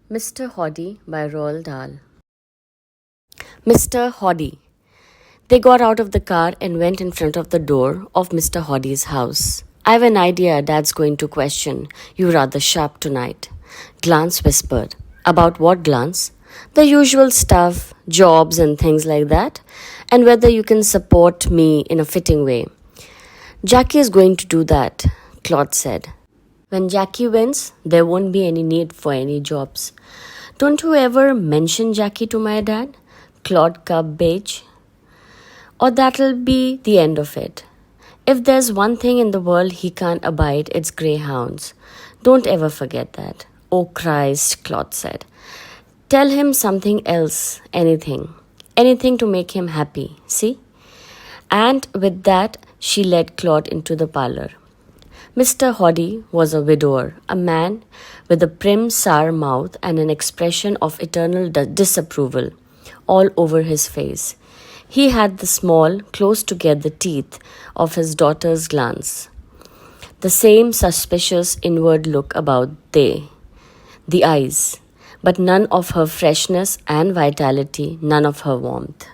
Mr. Hoddy by Roald Dahl. Mr. Hoddy. They got out of the car and went in front of the door of Mr. Hoddy's house. I've an idea Dad's going to question you rather sharp tonight. Glance whispered. About what, Glance? The usual stuff, jobs and things like that, and whether you can support me in a fitting way. Jackie is going to do that, Claude said. When Jackie wins, there won't be any need for any jobs. Don't you ever mention Jackie to my dad? Claude Cub Beige. Or that'll be the end of it. If there's one thing in the world he can't abide, it's greyhounds. Don't ever forget that. Oh Christ, Claude said. Tell him something else, anything. Anything to make him happy, see? And with that, she led Claude into the parlor. Mr. Hoddy was a widower, a man with a prim, sour mouth and an expression of eternal disapproval all over his face. He had the small, close-together teeth of his daughter's glance, the same suspicious inward look about the eyes, but none of her freshness and vitality, none of her warmth.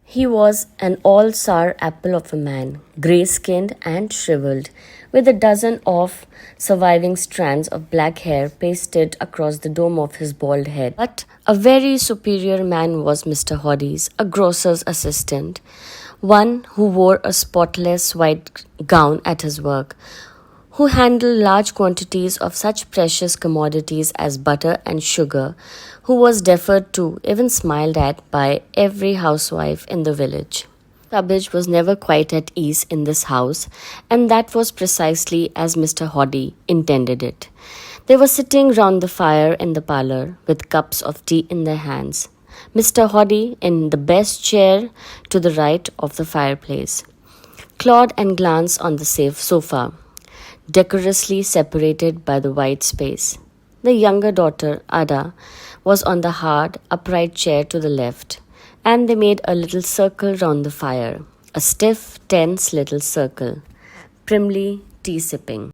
He was an all-sour apple of a man, grey-skinned and shriveled, with a dozen of surviving strands of black hair pasted across the dome of his bald head. But a very superior man was Mr. Hoddy's, a grocer's assistant, one who wore a spotless white gown at his work, who handled large quantities of such precious commodities as butter and sugar, who was deferred to, even smiled at, by every housewife in the village. Cubbage was never quite at ease in this house, and that was precisely as Mr. Hoddy intended it. They were sitting round the fire in the parlour, with cups of tea in their hands. Mr. Hoddy in the best chair to the right of the fireplace. Claude and Glance on the safe sofa, decorously separated by the white space. The younger daughter, Ada, was on the hard, upright chair to the left, and they made a little circle round the fire, a stiff, tense little circle, primly tea-sipping.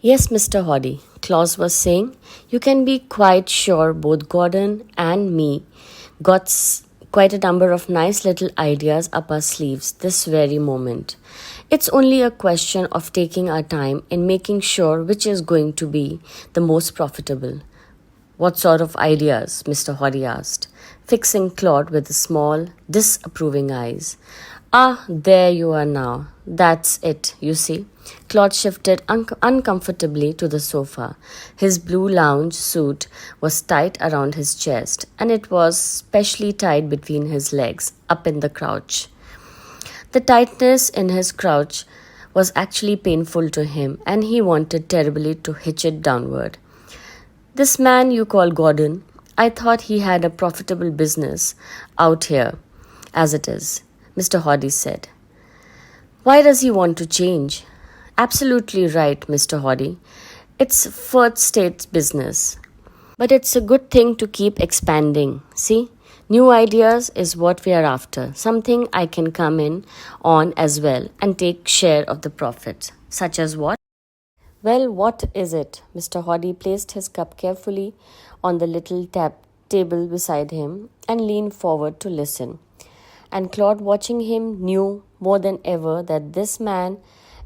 Yes, Mr. Hoddy, Claus was saying, you can be quite sure both Gordon and me got quite a number of nice little ideas up our sleeves this very moment. It's only a question of taking our time in making sure which is going to be the most profitable. What sort of ideas? Mr. Hoddy asked, fixing Claude with small, disapproving eyes. Ah, there you are now. That's it, you see. Claude shifted uncomfortably to the sofa. His blue lounge suit was tight around his chest, and it was specially tight between his legs, up in the crouch. The tightness in his crouch was actually painful to him, and he wanted terribly to hitch it downward. This man you call Gordon, I thought he had a profitable business out here, as it is, Mr. Hoddy said. Why does he want to change? Absolutely right, Mr. Hoddy. It's first state business. But it's a good thing to keep expanding, see? New ideas is what we are after, something I can come in on as well and take share of the profit. Such as what? Well, what is it? Mr. Hoddy placed his cup carefully on the little table beside him and leaned forward to listen. And Claude, watching him, knew more than ever that this man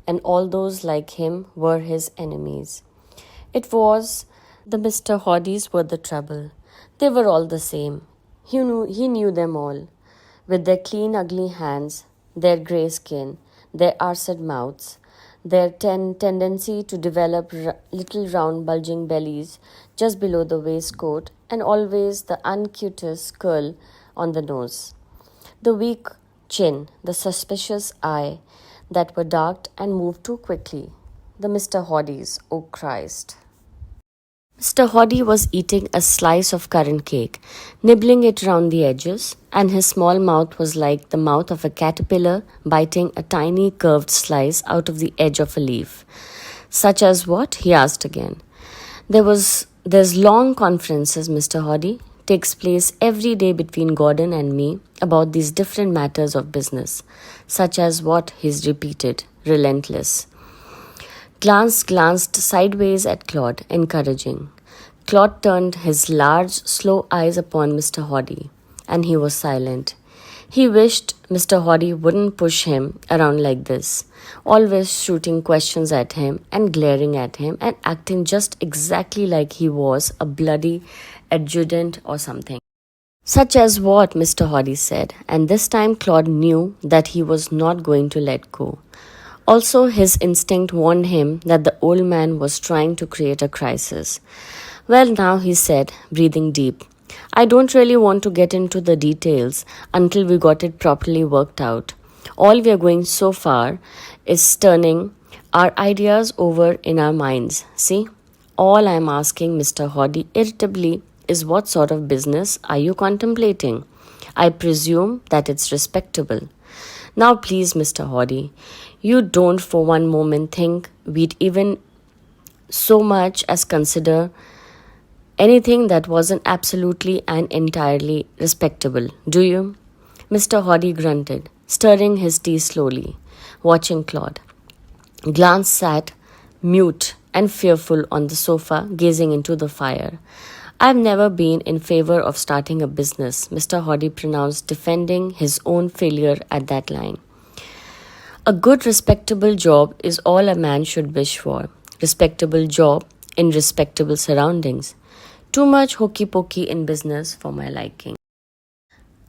and all those like him were his enemies. It was the Mr. Hoddys were the trouble. They were all the same. He knew them all, with their clean, ugly hands, their grey skin, their arsed mouths, their tendency to develop little round bulging bellies just below the waistcoat, and always the unctuous curl on the nose, the weak chin, the suspicious eye that were dark and moved too quickly. The Mr. Hoddys, oh Christ. Mr. Hoddy was eating a slice of currant cake, nibbling it round the edges, and his small mouth was like the mouth of a caterpillar biting a tiny curved slice out of the edge of a leaf. Such as what? He asked again. There's long conferences, Mr. Hoddy, takes place every day between Gordon and me about these different matters of business. Such as what? He's repeated, relentless. Glance glanced sideways at Claude, encouraging. Claude turned his large, slow eyes upon Mr. Hoddy, and he was silent. He wished Mr. Hoddy wouldn't push him around like this, always shooting questions at him and glaring at him and acting just exactly like he was a bloody adjutant or something. Such as what? Mr. Hoddy said, and this time Claude knew that he was not going to let go. Also, his instinct warned him that the old man was trying to create a crisis. Well, now, he said, breathing deep, I don't really want to get into the details until we got it properly worked out. All we are going so far is turning our ideas over in our minds. See? All I am asking, Mr. Hoddy, irritably, is what sort of business are you contemplating? I presume that it's respectable. Now, please, Mr. Hoddy, you don't for one moment think we'd even so much as consider anything that wasn't absolutely and entirely respectable, do you? Mr. Hoddy grunted, stirring his tea slowly, watching Claude. Glance sat mute and fearful on the sofa, gazing into the fire. I've never been in favor of starting a business, Mr. Hoddy pronounced, defending his own failure at that line. A good, respectable job is all a man should wish for. Respectable job in respectable surroundings. Too much hokey pokey in business for my liking.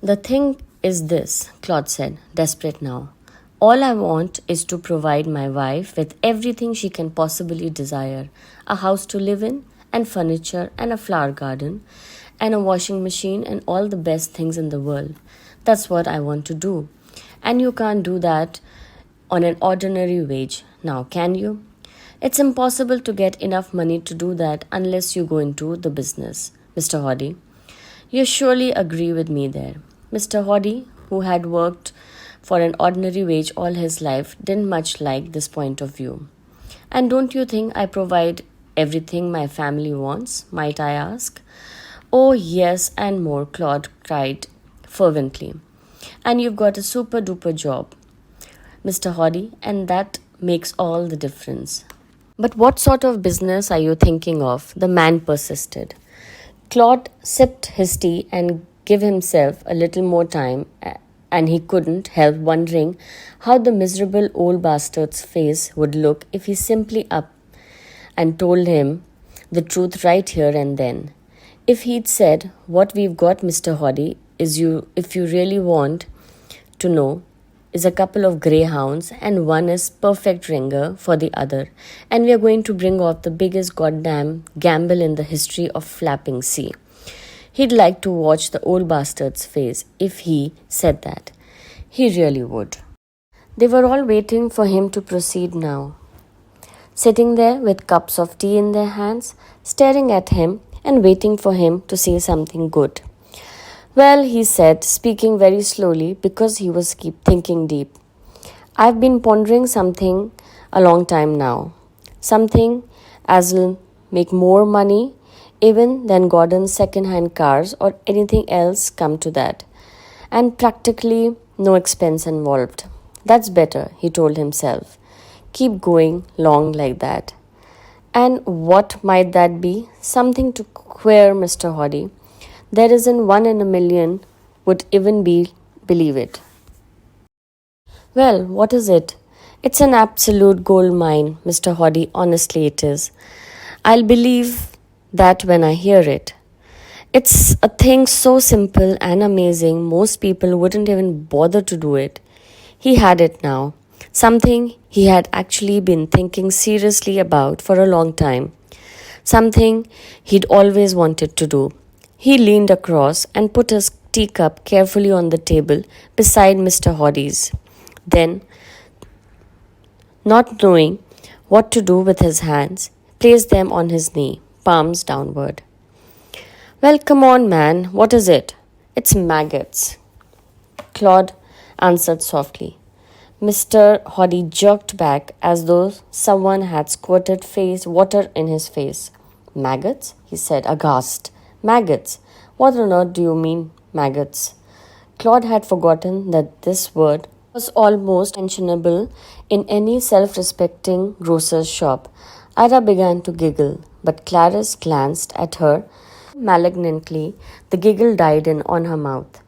The thing is this, Claude said, desperate now. All I want is to provide my wife with everything she can possibly desire. A house to live in, and furniture, and a flower garden, and a washing machine, and all the best things in the world. That's what I want to do. And you can't do that on an ordinary wage. Now, can you? It's impossible to get enough money to do that unless you go into the business, Mr. Hoddy. You surely agree with me there. Mr. Hoddy, who had worked for an ordinary wage all his life, didn't much like this point of view. And don't you think I provide everything my family wants, might I ask? Oh, yes, and more, Claude cried fervently. And you've got a super duper job, Mr. Hoddy, and that makes all the difference. But what sort of business are you thinking of? The man persisted. Claude sipped his tea and gave himself a little more time, and he couldn't help wondering how the miserable old bastard's face would look if he simply up and told him the truth right here and then. If he'd said, what we've got, Mr. Hoddy, is if you really want to know, is a couple of greyhounds and one is perfect ringer for the other, and we are going to bring off the biggest goddamn gamble in the history of flapping sea. He'd like to watch the old bastard's face if he said that. He really would. They were all waiting for him to proceed now, sitting there with cups of tea in their hands, staring at him and waiting for him to say something good. Well, he said, speaking very slowly because he was thinking deep. I've been pondering something a long time now. Something as'll make more money even than Gordon's second-hand cars or anything else come to that. And practically no expense involved. That's better, he told himself. Keep going long like that. And what might that be? Something to queer, Mr. Hoddy. There isn't one in a million would even believe it. Well, what is it? It's an absolute gold mine, Mr. Hoddy, honestly it is. I'll believe that when I hear it. It's a thing so simple and amazing, most people wouldn't even bother to do it. He had it now. Something he had actually been thinking seriously about for a long time. Something he'd always wanted to do. He leaned across and put his teacup carefully on the table beside Mr. Hoddy's. Then, not knowing what to do with his hands, placed them on his knee, palms downward. Well, come on, man, what is it? It's maggots, Claude answered softly. Mr. Hoddy jerked back as though someone had squirted water in his face. Maggots? He said, aghast. Maggots? What on earth do you mean, maggots? Claude had forgotten that this word was almost mentionable in any self-respecting grocer's shop. Ira began to giggle. but Clarice glanced at her malignantly. The giggle died in on her mouth.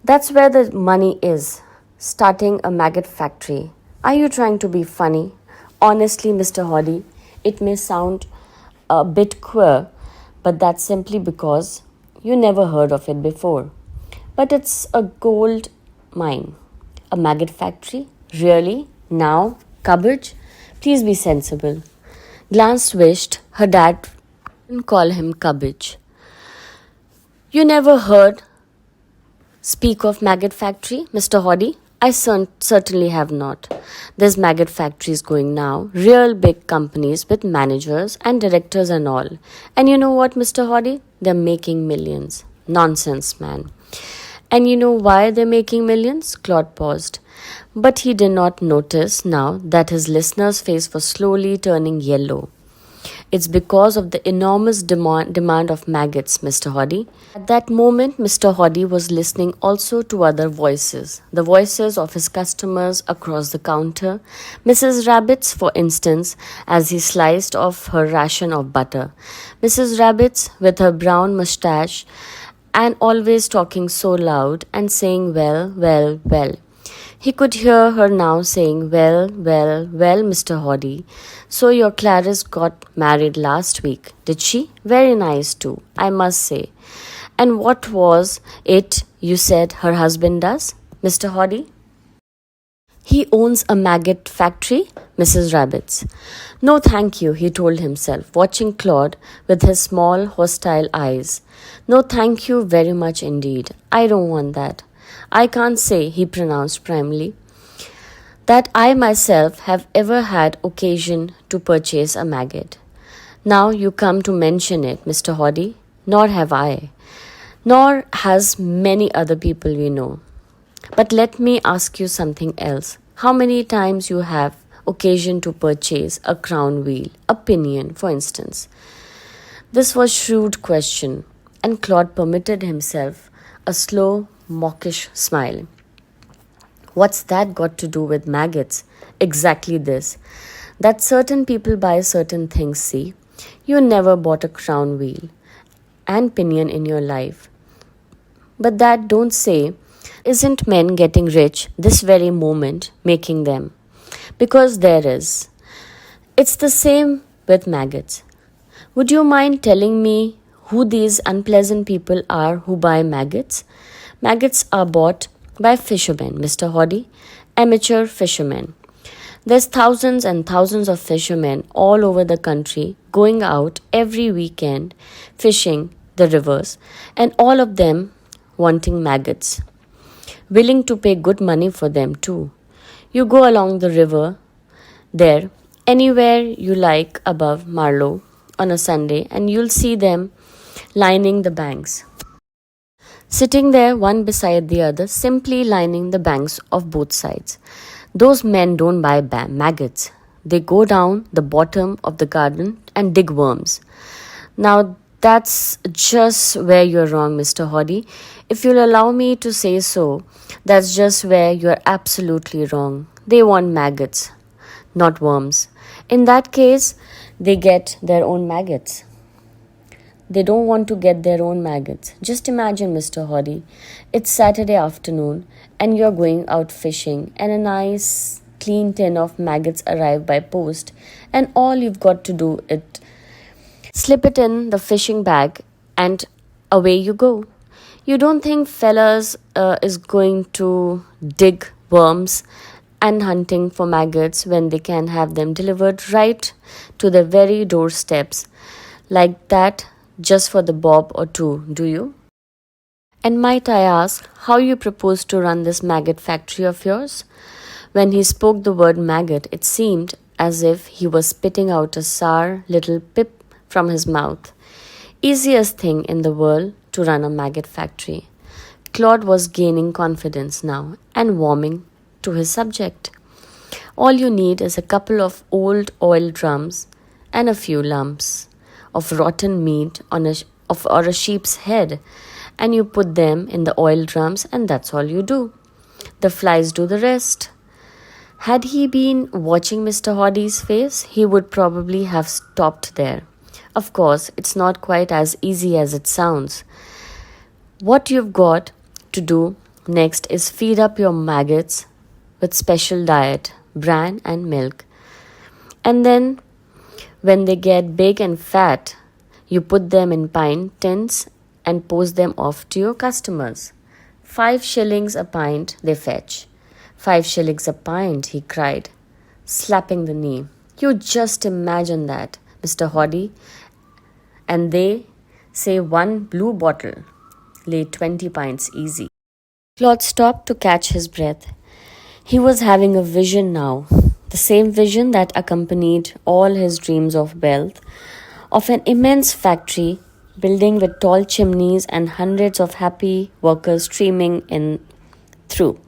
That's where the money is. Starting a maggot factory. Are you trying to be funny? Honestly, Mr. Hoddy, it may sound a bit queer, but that's simply because you never heard of it before. But it's a gold mine. A maggot factory? Really? Now? Cabbage? Please be sensible. Glance wished her dad didn't call him cabbage. You never heard speak of maggot factory, Mr. Hoddy? I certainly have not. There's maggot factories going now, real big companies with managers and directors and all. And you know what, Mr. Hoddy? They're making millions. Nonsense, man. And you know why they're making millions? Claude paused. But he did not notice now that his listener's face was slowly turning yellow. It's because of the enormous demand of maggots, Mr. Hoddy. At that moment, Mr. Hoddy was listening also to other voices, the voices of his customers across the counter, Mrs. Rabbit's, for instance, as he sliced off her ration of butter. Mrs. Rabbit's, with her brown moustache, and always talking so loud and saying, well, well, well. He could hear her now saying, well, well, well, Mr. Hoddy. So your Clarice got married last week, did she? Very nice too, I must say. And what was it you said her husband does, Mr. Hoddy? He owns a maggot factory, Mrs. Rabbit's. No, thank you, he told himself, watching Claude with his small, hostile eyes. No, thank you very much indeed. I don't want that. I can't say, he pronounced primly, that I myself have ever had occasion to purchase a maggot. Now you come to mention it, Mr. Hoddy, nor have I, nor has many other people we know. But let me ask you something else. How many times you have occasion to purchase a crown wheel, a pinion, for instance? This was shrewd question, and Claude permitted himself a slow, mawkish smile. What's that got to do with maggots? Exactly this. That certain people buy certain things, see? You never bought a crown wheel and pinion in your life. But that don't say, isn't men getting rich this very moment making them? Because there is. It's the same with maggots. Would you mind telling me who these unpleasant people are who buy maggots? Maggots are bought by fishermen, Mr. Hoddy, amateur fishermen. There's thousands and thousands of fishermen all over the country going out every weekend fishing the rivers, and all of them wanting maggots, willing to pay good money for them too. You go along the river there, anywhere you like above Marlow on a Sunday, and you'll see them lining the banks. Sitting there one beside the other, simply lining the banks of both sides. Those men don't buy maggots. They go down the bottom of the garden and dig worms. Now that's just where you're wrong, Mr. Hoddy. If you'll allow me to say so, that's just where you're absolutely wrong. They want maggots, not worms. In that case, they get their own maggots. They don't want to get their own maggots. Just imagine, Mr. Hoddy, it's Saturday afternoon and you're going out fishing and a nice clean tin of maggots arrive by post, and all you've got to do is slip it in the fishing bag and away you go. You don't think fellas is going to dig worms and hunting for maggots when they can have them delivered right to their very doorsteps like that, just for the bob or two, do you? And might I ask how you propose to run this maggot factory of yours? When he spoke the word maggot, it seemed as if he was spitting out a sour little pip from his mouth. Easiest thing in the world to run a maggot factory. Claude was gaining confidence now and warming to his subject. All you need is a couple of old oil drums and a few lumps of rotten meat or a sheep's head, and you put them in the oil drums, and that's all you do. The flies do the rest. Had he been watching Mr. Hoddy's face, he would probably have stopped there. Of course, it's not quite as easy as it sounds. What you've got to do next is feed up your maggots with special diet, bran and milk. And then, when they get big and fat, you put them in pint tins and post them off to your customers. 5 shillings a pint they fetch. 5 shillings a pint, he cried, slapping the knee. You just imagine that, Mr. Hoddy. And they say one blue bottle lay 20 pints easy. Claude stopped to catch his breath. He was having a vision now, the same vision that accompanied all his dreams of wealth, of an immense factory building with tall chimneys and hundreds of happy workers streaming in through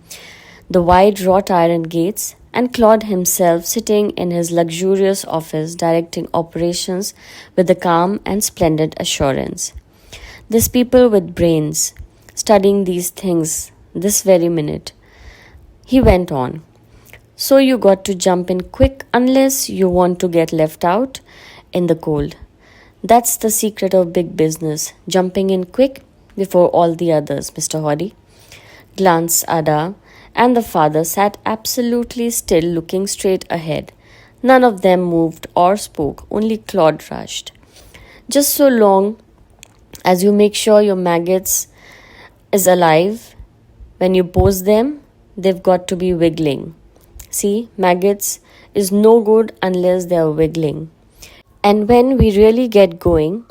the wide wrought iron gates, and Claude himself sitting in his luxurious office directing operations with a calm and splendid assurance. These people with brains, studying these things this very minute. He went on. So you got to jump in quick unless you want to get left out in the cold. That's the secret of big business, jumping in quick before all the others, Mr. Hoddy. Glance, Ada, and the father sat absolutely still, looking straight ahead. None of them moved or spoke, only Claude rushed. Just so long as you make sure your maggots is alive, when you pose them, they've got to be wiggling. See, maggots is no good unless they are wiggling. And when we really get going,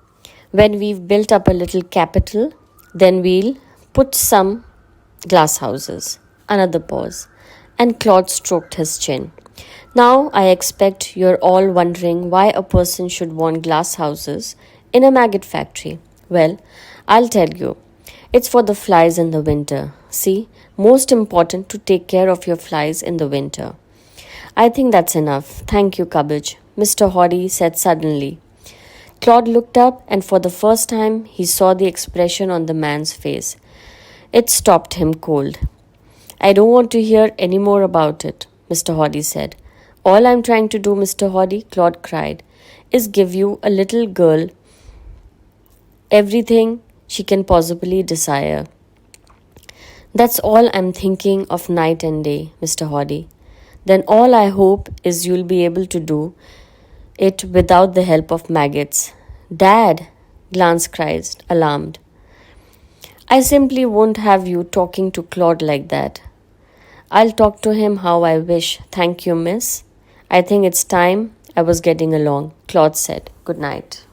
when we've built up a little capital, then we'll put some glass houses. Another pause, and Claude stroked his chin. Now I expect you're all wondering why a person should want glass houses in a maggot factory. Well, I'll tell you. It's for the flies in the winter. See, most important to take care of your flies in the winter. I think that's enough. Thank you, Cabbage, Mr. Hoddy said suddenly. Claude looked up, and for the first time he saw the expression on the man's face. It stopped him cold. I don't want to hear any more about it, Mr. Hoddy said. All I'm trying to do, Mr. Hoddy, Claude cried, is give you a little girl everything she can possibly desire. That's all I'm thinking of night and day, Mr. Hoddy. Then all I hope is you'll be able to do it without the help of maggots. Dad, Glance cried, alarmed. I simply won't have you talking to Claude like that. I'll talk to him how I wish. Thank you, miss. I think it's time I was getting along, Claude said. Good night.